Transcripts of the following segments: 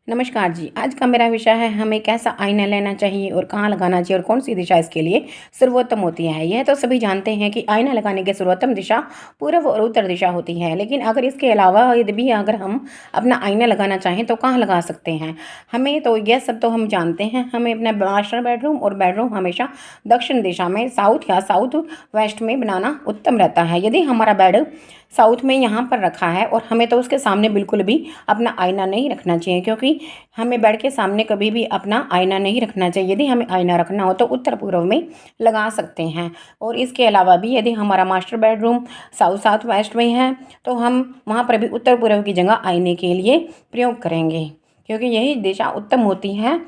नमस्कार जी। आज का मेरा विषय है हमें कैसा आईना लेना चाहिए और कहाँ लगाना चाहिए और कौन सी दिशा इसके लिए सर्वोत्तम होती है। यह तो सभी जानते हैं कि आईना लगाने की सर्वोत्तम दिशा पूर्व और उत्तर दिशा होती है, लेकिन अगर इसके अलावा यदि भी अगर हम अपना आईना लगाना चाहें तो कहाँ लगा सकते हैं। हमें तो यह सब तो हम जानते हैं, हमें अपना मास्टर बेडरूम और बेडरूम हमेशा दक्षिण दिशा में साउथ या साउथ वेस्ट में बनाना उत्तम रहता है। यदि हमारा बेड साउथ में यहाँ पर रखा है और हमें तो उसके सामने बिल्कुल भी अपना आईना नहीं रखना चाहिए, क्योंकि हमें बेड के सामने कभी भी अपना आईना नहीं रखना चाहिए। यदि हमें आईना रखना हो तो उत्तर पूर्व में लगा सकते हैं। और इसके अलावा भी यदि हमारा master bedroom south south west में है तो हम वहाँ पर भी उत्तर पूर्व की जगह आईने के लिए प्रयोग करेंगे, क्योंकि यही दिशा उत्तम होती है।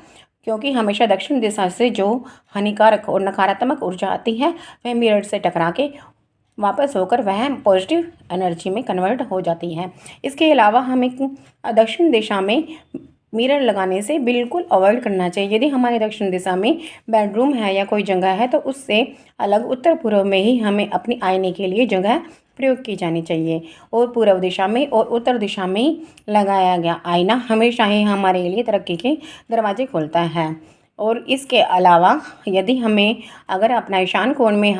क्योंकि हमेशा दक्षिण दिशा से जो हानिकारक और नकारात्मक ऊर्जा आती है वह मिरर से टकरा के वापस होकर वह पॉजिटिव एनर्जी में कन्वर्ट हो जाती है। इसके अलावा हमें दक्षिण दिशा में मिरर लगाने से बिल्कुल अवॉइड करना चाहिए। यदि हमारे दक्षिण दिशा में बेडरूम है या कोई जगह है तो उससे अलग उत्तर पूर्व में ही हमें अपनी आईने के लिए जगह प्रयोग की जानी चाहिए। और पूर्व दिशा में और उत्तर दिशा में लगाया गया आईना हमेशा ही हमारे लिए तरक्की के दरवाजे खोलता है। और इसके अलावा यदि हमें अगर अपना ईशान कोण में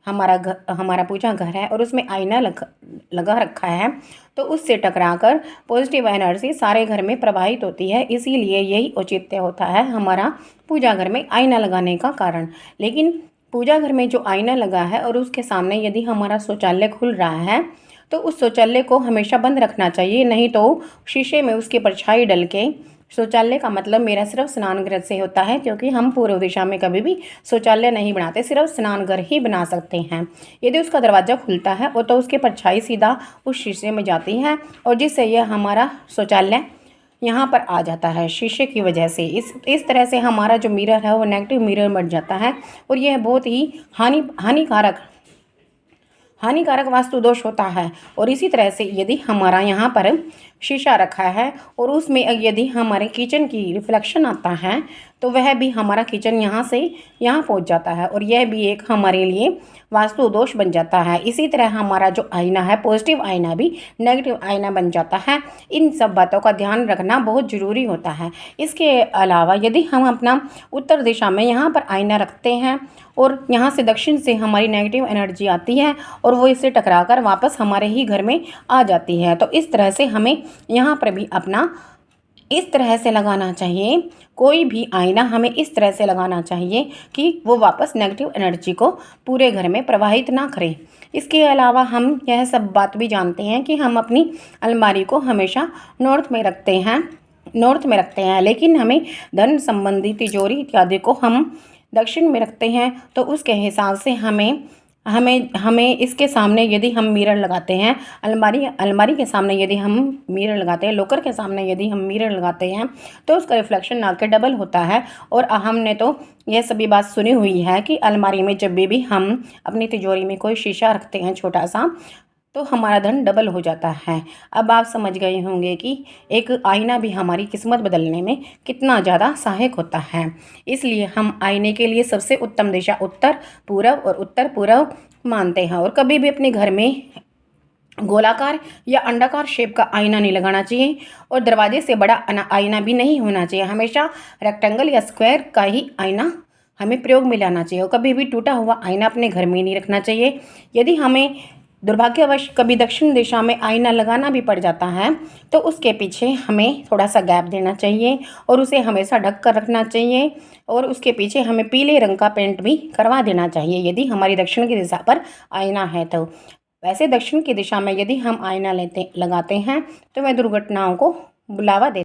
हमारा पूजा घर है और उसमें आईना लगा रखा है तो उससे टकराकर पॉजिटिव एनर्जी सारे घर में प्रवाहित होती है। इसीलिए यही औचित्य होता है हमारा पूजा घर में आईना लगाने का कारण। लेकिन पूजा घर में जो आईना लगा है और उसके सामने यदि हमारा शौचालय खुल रहा है तो उस शौचालय को हमेशा बंद रखना चाहिए, नहीं तो शीशे में उसकी परछाई डल के शौचालय का मतलब मेरा सिर्फ स्नान घर से होता है, क्योंकि हम पूर्व दिशा में कभी भी शौचालय नहीं बनाते, सिर्फ स्नान घर ही बना सकते हैं। यदि उसका दरवाज़ा खुलता है और तो उसकी परछाई सीधा उस शीशे में जाती है और जिससे यह हमारा शौचालय यहाँ पर आ जाता है शीशे की वजह से। इस तरह से हमारा जो मिरर है वो नेगेटिव मिरर बन जाता है और यह बहुत ही हानिकारक वास्तु दोष होता है। और इसी तरह से यदि हमारा यहाँ पर शीशा रखा है और उसमें यदि हमारे किचन की रिफ्लेक्शन आता है तो वह भी हमारा किचन यहाँ से यहाँ पहुँच जाता है और यह भी एक हमारे लिए वास्तु दोष बन जाता है। इसी तरह हमारा जो आईना है पॉजिटिव आईना भी नेगेटिव आईना बन जाता है। इन सब बातों का ध्यान रखना बहुत ज़रूरी होता है। इसके अलावा यदि हम अपना उत्तर दिशा में यहाँ पर आईना रखते हैं और यहाँ से दक्षिण से हमारी नेगेटिव एनर्जी आती है और वो इससे टकरा कर वापस हमारे ही घर में आ जाती है, तो इस तरह से हमें यहाँ पर भी अपना इस तरह से लगाना चाहिए। कोई भी आईना हमें इस तरह से लगाना चाहिए कि वो वापस नेगेटिव एनर्जी को पूरे घर में प्रवाहित ना करे। इसके अलावा हम यह सब बात भी जानते हैं कि हम अपनी अलमारी को हमेशा नॉर्थ में रखते हैं, लेकिन हमें धन संबंधी तिजोरी इत्यादि को हम दक्षिण में रखते हैं। तो उसके हिसाब से हमें इसके सामने यदि हम मिरर लगाते हैं, अलमारी के सामने यदि हम मिरर लगाते हैं, लॉकर के सामने यदि हम मिरर लगाते हैं तो उसका रिफ्लेक्शन आके डबल होता है। और हमने तो यह सभी बात सुनी हुई है कि अलमारी में जब भी हम अपनी तिजोरी में कोई शीशा रखते हैं छोटा सा तो हमारा धन डबल हो जाता है। अब आप समझ गए होंगे कि एक आईना भी हमारी किस्मत बदलने में कितना ज़्यादा सहायक होता है। इसलिए हम आईने के लिए सबसे उत्तम दिशा उत्तर पूर्व और उत्तर पूर्व मानते हैं। और कभी भी अपने घर में गोलाकार या अंडाकार शेप का आईना नहीं लगाना चाहिए और दरवाजे से बड़ा आईना भी नहीं होना चाहिए। हमेशा रेक्टेंगल या स्क्वायर का ही आईना हमें प्रयोग में लाना चाहिए और कभी भी टूटा हुआ आईना अपने घर में नहीं रखना चाहिए। यदि हमें दुर्भाग्यवश कभी दक्षिण दिशा में आईना लगाना भी पड़ जाता है तो उसके पीछे हमें थोड़ा सा गैप देना चाहिए और उसे हमेशा ढक कर रखना चाहिए और उसके पीछे हमें पीले रंग का पेंट भी करवा देना चाहिए यदि हमारी दक्षिण की दिशा पर आईना है तो। वैसे दक्षिण की दिशा में यदि हम आईना लगाते हैं तो वह दुर्घटनाओं को बुलावा देता है।